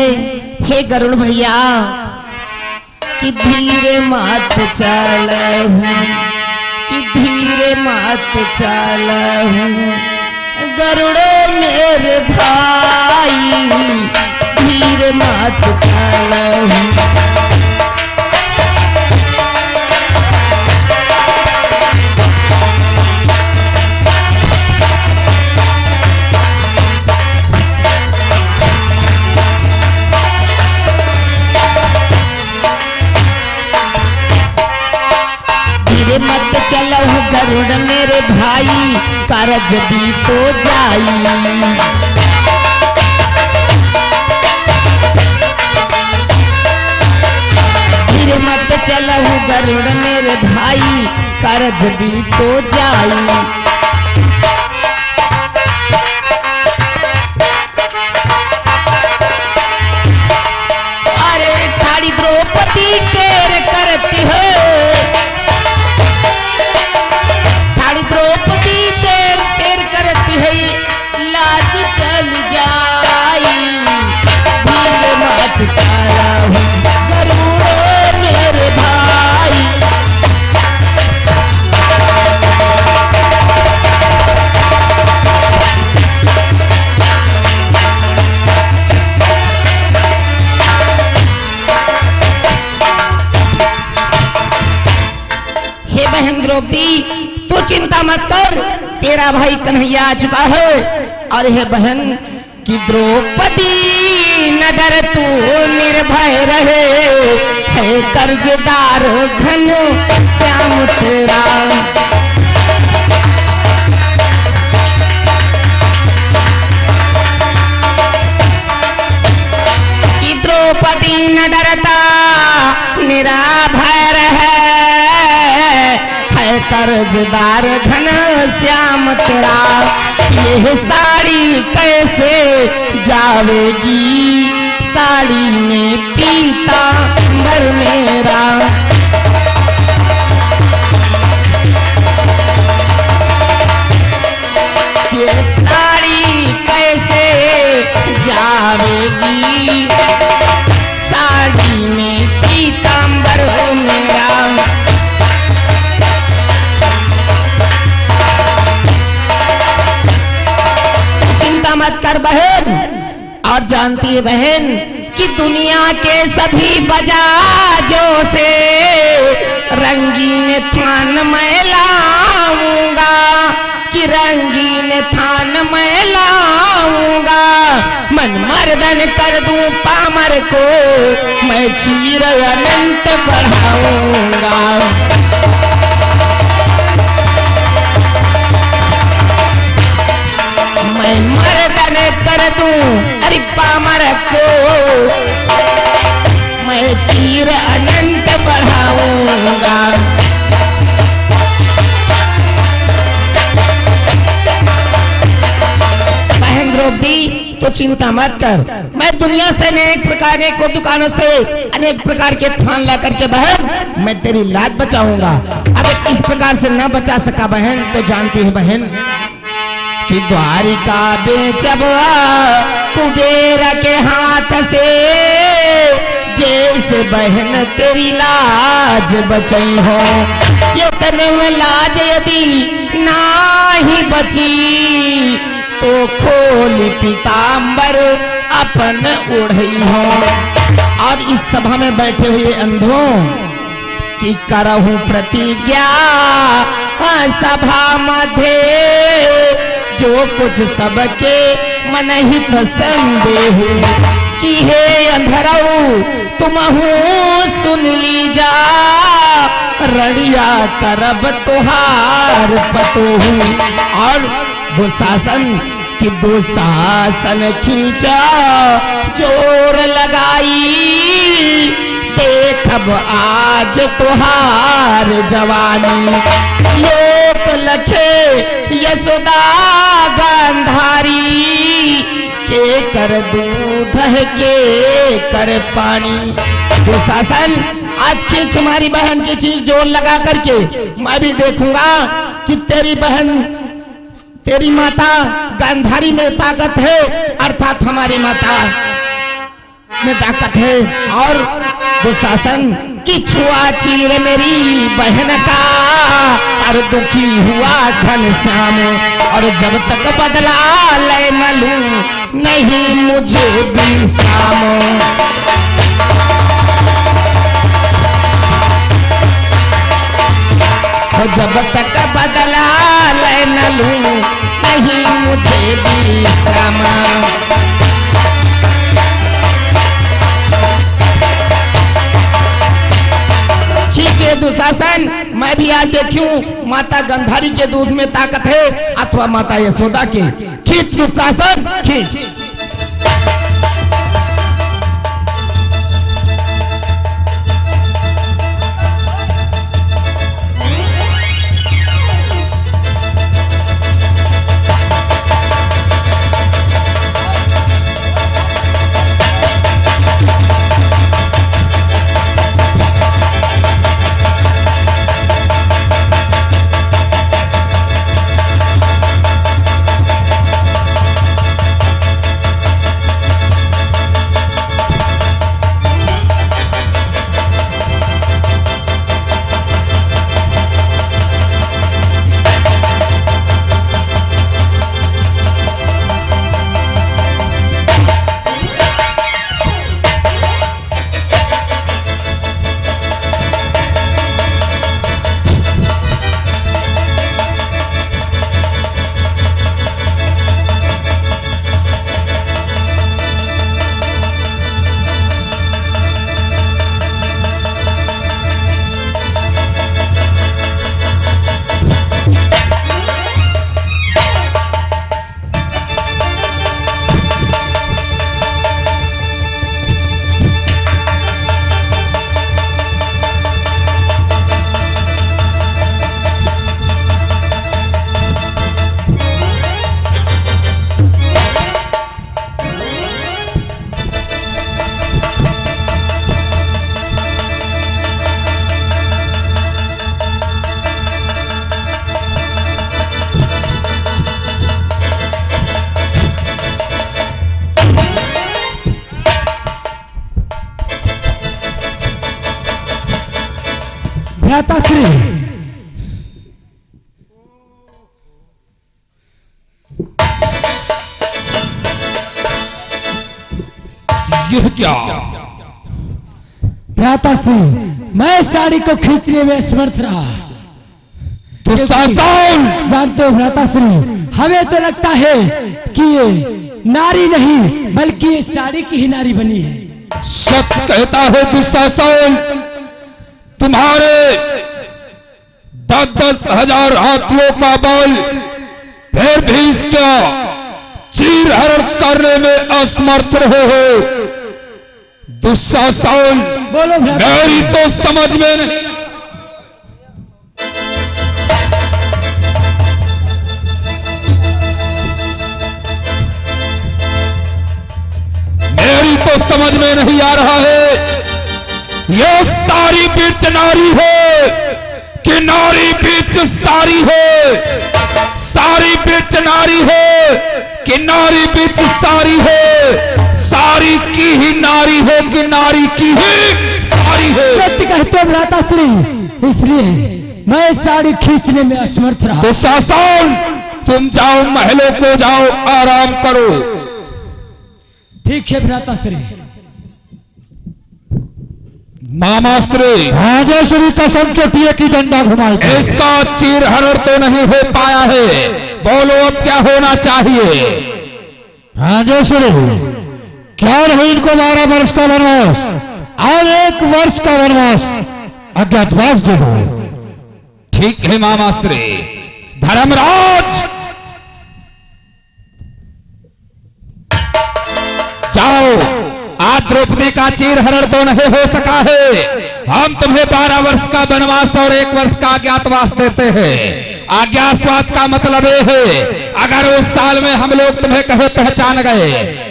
हे गरुड़ भैया कि धीरे मात चलहूं, कि धीरे मात चलहूं, गरुड़ो मेरे भाई धीरे मात चलहूं। मत चलहु गरुड़ मेरे भाई कारज भी तो जाई। धीरे मत चलहु गरुड़ मेरे भाई कारज भी तो जाई। अरे ठाड़ी द्रौपदी तेरे करती है, द्रौपदी तेर तेर करती है लाज चल जाई। धीरे मात चलहूं गरुड़ मेरे भाई। हे बहन द्रौपदी तू चिंता मत कर, तेरा भाई कन्हैया आ चुका है। और हे बहन कि द्रौपदी नगर तू निर्भय रहे, है कर्जदार घन श्याम तेरा। कि द्रौपदी न डरता निराभय रहे, कर्जदार घन श्याम तेरा। यह साड़ी कैसे जावेगी साड़ी में पीतांबर मेरा। ये साड़ी कैसे जावेगी साड़ी में पीतांबर मेरा। मत कर बहन, और जानती है बहन कि दुनिया के सभी बजाजों से रंगीन थान मैं लाऊंगा, कि रंगीन थान मैं लाऊंगा। मन मर्दन कर दूं पामर को मैं चीर अनंत बढ़ाऊंगा। मैं मर्दन कर दूं अरे पामर को मैं चीर अनंत बढ़ाऊंगा। बहन द्रौपदी तो चिंता मत कर, मैं दुनिया से अनेक प्रकार को दुकानों से अनेक प्रकार के थान ला करके बहन मैं तेरी लाज बचाऊंगा। अब इस प्रकार से न बचा सका बहन तो जानती है बहन कि द्वारिका बेचबा कुबेर के हाथ से, जैसे बहन तेरी लाज बचई हो। ये तने में लाज यदि नाही बची तो खोल पीतांबर अपन उड़ई हो। और इस सभा में बैठे हुए अंधों कि करहूं प्रतिज्ञा सभा मध्य, जो कुछ सबके मन हित संदेह। कि हे अंधरऊ तुमहू सुन लीजा, रड़िया करब तुहार पतोहू। और दुशासन कि दुशासन खींचा जोर लगाई, देखब आज तुहार जवानी। लोक लखे यशोदा गांधारी, के कर दूध के कर पानी। दुशासन आज खींच हमारी बहन की चीज जोर लगा करके, मैं भी देखूंगा कि तेरी बहन तेरी माता गांधारी में ताकत है, अर्थात हमारी माता में ताकत है। और दुशासन की छुआ चीर मेरी बहन का, और दुखी हुआ घनश्याम, और जब तक बदला ले न लूं नहीं मुझे विश्राम। जब तक बदला ले न लूं नहीं मुझे विश्राम। खींचे दुशासन, मैं भी आज देखूं माता गंधारी के दूध में ताकत है अथवा माता यशोदा के। खींच दुशासन खींच। भ्राताश्री, यह क्या? भ्राताश्री, मैं साड़ी को खींचने में असमर्थ रहा। दुशासन! जानते हो भ्राताश्री, हमें तो लगता है कि ये नारी नहीं बल्कि ये साड़ी की ही नारी बनी है। सत्य कहता है दुशासन, तुम्हारे 10-10 हजार हाथियों का बल फिर भी इसका चीर हरण करने में असमर्थ रहे हो। दुशासन, बोलो मेरी तो समझ में नहीं, मेरी तो समझ में नहीं आ रहा है ये सारी बीच नारी है कि नारी बीच सारी है, सारी बीच नारी है कि नारी बीच सारी है, सारी की ही नारी है कि नारी की ही सारी है। सत्य कहते हो भ्राताश्री, इसलिए मैं साड़ी खींचने में असमर्थ रहा। दुशासन, तुम जाओ, महलों को जाओ, आराम करो। ठीक है भ्राताश्री। मामाश्री, राजेश्वरी कसम चोटिए की डंडा घुमाई। इसका चीर हरण तो नहीं हो पाया है, बोलो अब क्या होना चाहिए? राजेश्वरी, क्या नहीं इनको 12 वर्ष का वनवास और 1 वर्ष का वनवास अज्ञातवास दे दो। ठीक है मामाश्री। धर्मराज, जाओ, आज द्रौपदी का चीर हरण तो नहीं हो सका है, हम तुम्हें 12 वर्ष का वनवास और 1 वर्ष का अज्ञातवास देते हैं। अज्ञातवास का मतलब ये है, अगर उस साल में हम लोग तुम्हें कहे पहचान गए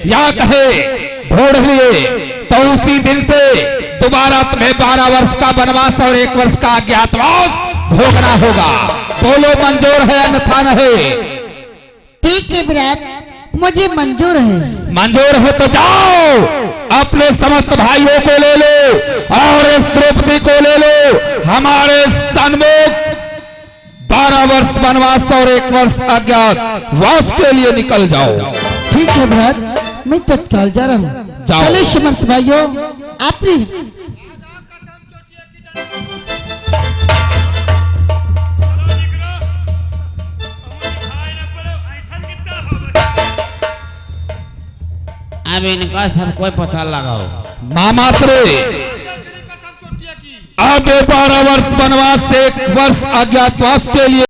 या कहे ढूंढ लिए तो उसी दिन से दोबारा तुम्हें 12 वर्ष का वनवास और 1 वर्ष का अज्ञातवास भोगना होगा। बोलो मंजूर है अन्यथा नहीं? ठीक है भ्रात, मुझे मंजूर है। मंजूर है तो जाओ अपने समस्त भाइयों को ले लो और इस द्रौपदी को ले लो। हमारे सन्मुख 12 वर्ष वनवास और 1 वर्ष अज्ञातवास के लिए निकल जाओ। ठीक है भ्रात, मैं तत्काल जा रहा हूँ। जाओ। चलिए समर्थ भाइयों, आपने अब इनका सब कोई पता लगाओ। मामाश्री अब 12 वर्ष वनवास से 1 वर्ष अज्ञातवास के लिए